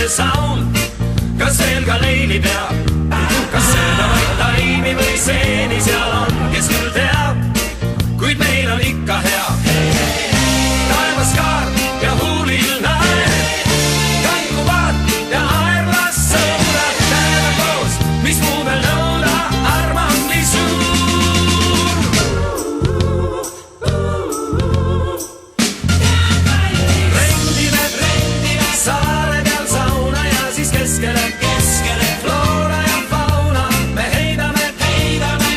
saun, kas veel ka leili peab, kas sööda vaid taimi või seeni seal on, kes küll teab, kuid meil on ikka hea. Taevas kaar ja huulil naer, kankuvad ja aerlas sõudad, käevad koos, mis muu veel nõuda, armand nii suur. Rendime saare peal sauna ja siis keskele floora ja fauna. Me heidame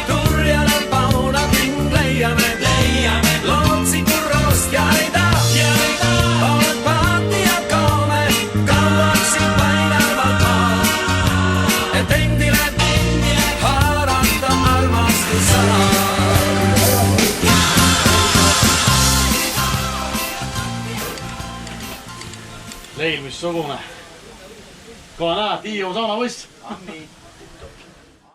turjale pauna, ning leiame lootsiku roost ja ei taha. Oled paati ja kaome, kauaks siin painavalt maad, et endile haarata armastussõna. Leil, missugune? Kohe näed, Hiiu saunabuss.